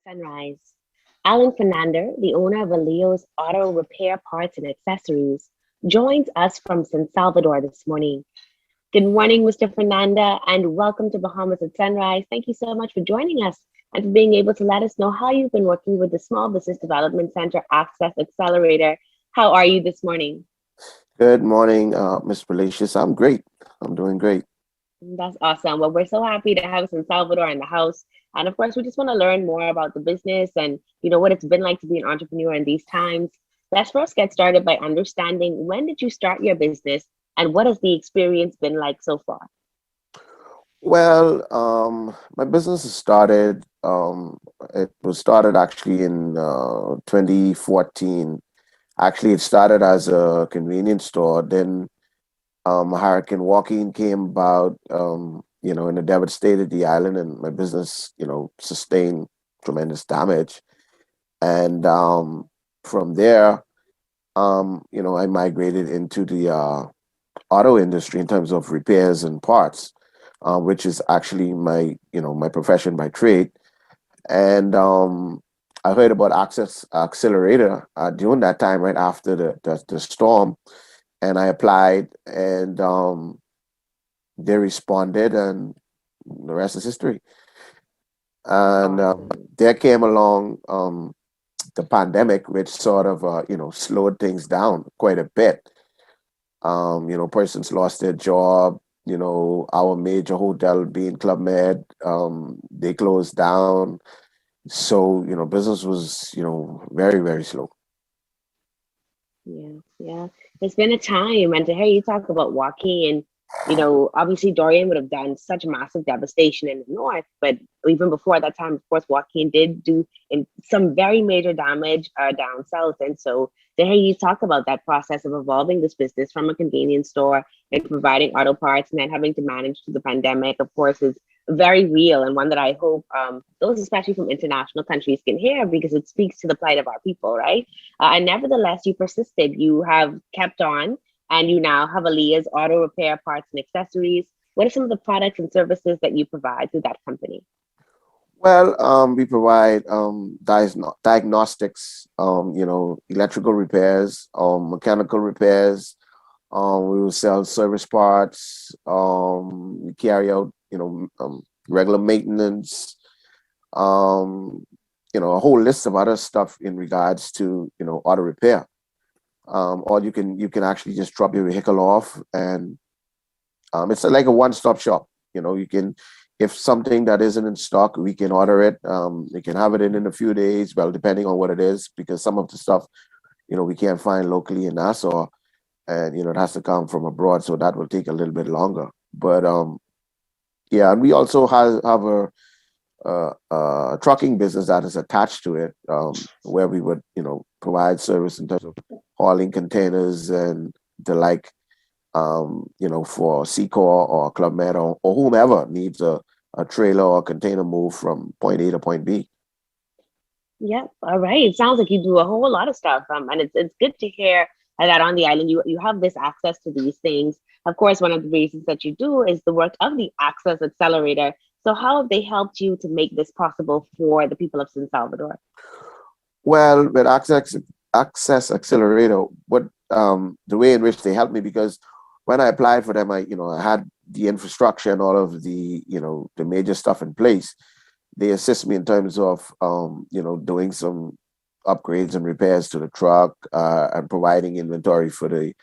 Sunrise. Alan Fernander, the owner of Aaliya's Auto Repair Parts and Accessories, joins us from San Salvador this morning. Good morning, Mr. Fernanda, and welcome to Bahamas at Sunrise. Thank you so much for joining us and for being able to let us know how you've been working with the Small Business Development Center Access Accelerator. How are you this morning? Good morning, Ms. Felicius. I'm great. I'm doing great. That's awesome. Well, we're so happy to have San Salvador in the house. And of course, we just want to learn more about the business and what it's been like to be an entrepreneur in these times. Let's first get started by understanding when did you start your business and what has the experience been like so far? Well, my business has started. It was started actually in 2014. Actually, it started as a convenience store. Then Hurricane Joaquin came about, and it devastated the island, and my business, sustained tremendous damage. And from there, I migrated into the auto industry in terms of repairs and parts, which is actually my profession by trade. And I heard about Access Accelerator during that time, right after the storm, and I applied, and they responded, and the rest is history. And Awesome. there came along the pandemic, which sort of slowed things down quite a bit. Persons lost their job. Our major hotel being Club Med, they closed down. So, business was, very, very slow. Yeah, yeah. It's been a time, and to hear you talk about Joaquin, obviously Dorian would have done such massive devastation in the north, but even before that time, of course, Joaquin did do in some very major damage down south. And so to hear you talk about that process of evolving this business from a convenience store and providing auto parts and then having to manage through the pandemic, of course, is very real and one that I hope those, especially from international countries, can hear because it speaks to the plight of our people, right? And nevertheless, you persisted. You have kept on, and you now have Aaliya's auto repair parts and accessories. What are some of the products and services that you provide through that company? Well, we provide diagnostics, electrical repairs, mechanical repairs. We will sell service parts. We carry out, regular maintenance. A whole list of other stuff in regards to, auto repair. Or you can actually just drop your vehicle off, and it's like a one-stop shop. You can, if something that isn't in stock, we can order it. We can have it in a few days, well, depending on what it is, because some of the stuff, we can't find locally in Nassau, and it has to come from abroad, so that will take a little bit longer. But yeah, and we also have a trucking business that is attached to it, where we would, provide service in terms of hauling containers and the like, for Secor or Club Med, or whomever needs a trailer or container move from point A to point B. Yep. All right. It sounds like you do a whole lot of stuff. And it's good to hear that on the island you have this access to these things. Of course, one of the reasons that you do is the work of the Access Accelerator. So how have they helped you to make this possible for the people of San Salvador? Well, with Access Accelerator, what the way in which they helped me, because when I applied for them, I had the infrastructure and all of the major stuff in place. They assist me in terms of doing some upgrades and repairs to the truck, and providing inventory for the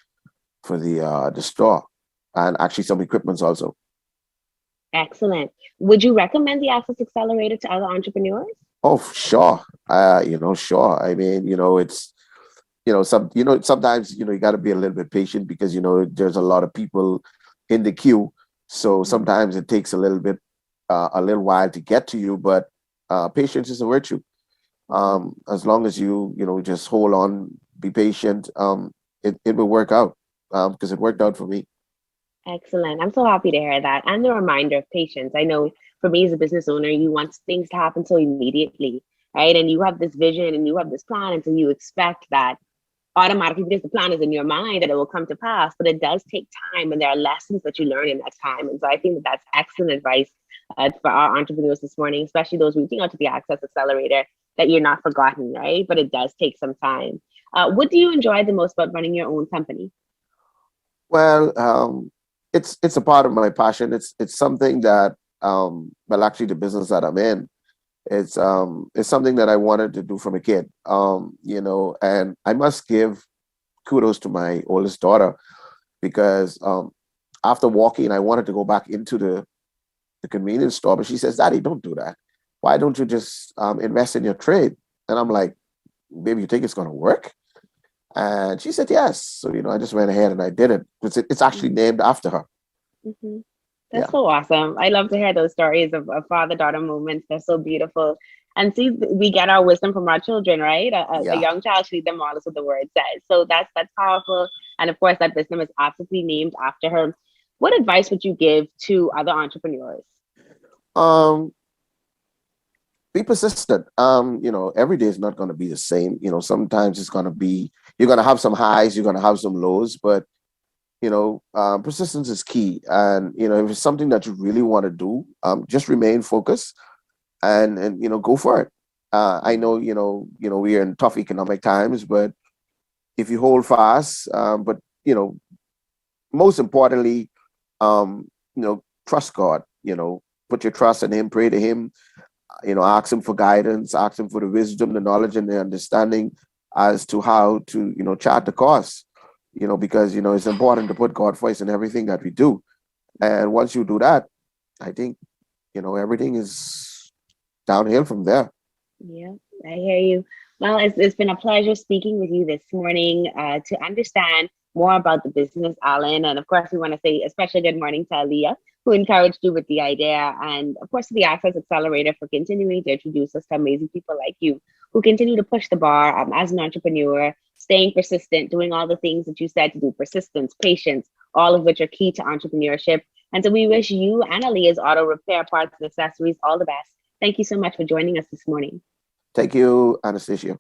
store, and actually some equipments also. Excellent. Would you recommend the Access Accelerator to other entrepreneurs? Oh, sure. Sure. I mean, it's sometimes you got to be a little bit patient, because there's a lot of people in the queue, so sometimes it takes a little while to get to you, but patience is a virtue. As long as you just hold on, be patient, it will work out, because it worked out for me. Excellent. I'm so happy to hear that. And the reminder of patience. I know for me as a business owner, you want things to happen so immediately, right? And you have this vision and you have this plan. And so you expect that automatically, because the plan is in your mind, that it will come to pass, but it does take time and there are lessons that you learn in that time. And so I think that that's excellent advice for our entrepreneurs this morning, especially those reaching out to the Access Accelerator, that you're not forgotten, right? But it does take some time. What do you enjoy the most about running your own company? Well, it's a part of my passion. It's something that well, actually, the business that I'm in, it's something that I wanted to do from a kid. And I must give kudos to my oldest daughter because after walking, I wanted to go back into the convenience store, but she says, "Daddy, don't do that. Why don't you just invest in your trade?" And I'm like, "Baby, you think it's going to work?" And she said, "Yes." So, I just went ahead and I did it. It's actually named after her. Mm-hmm. That's Yeah. so awesome. I love to hear those stories of father-daughter moments. They're so beautiful. And see, we get our wisdom from our children, right? A Yeah. young child should lead them all, is what the word says. So that's powerful. And of course, that business is absolutely named after her. What advice would you give to other entrepreneurs? Um, be persistent. Every day is not going to be the same. Sometimes it's going to be, you're going to have some highs, you're going to have some lows, but persistence is key. And, if it's something that you really want to do, just remain focused and go for it. I know, we are in tough economic times, but if you hold fast, but, most importantly, trust God, put your trust in him, pray to him, ask him for guidance, ask him for the wisdom, the knowledge, and the understanding as to how to, chart the course, because, it's important to put God first in everything that we do. And once you do that, I think, everything is downhill from there. Yeah, I hear you. Well, it's been a pleasure speaking with you this morning to understand more about the business, Alan. And of course, we want to say especially good morning to Aaliya, who encouraged you with the idea. And of course, to the Access Accelerator for continuing to introduce us to amazing people like you who continue to push the bar as an entrepreneur, staying persistent, doing all the things that you said to do, persistence, patience, all of which are key to entrepreneurship. And so we wish you and Aaliya's auto repair parts and accessories all the best. Thank you so much for joining us this morning. Thank you, Anastasia.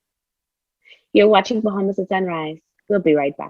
You're watching Bahamas at Sunrise. We'll be right back.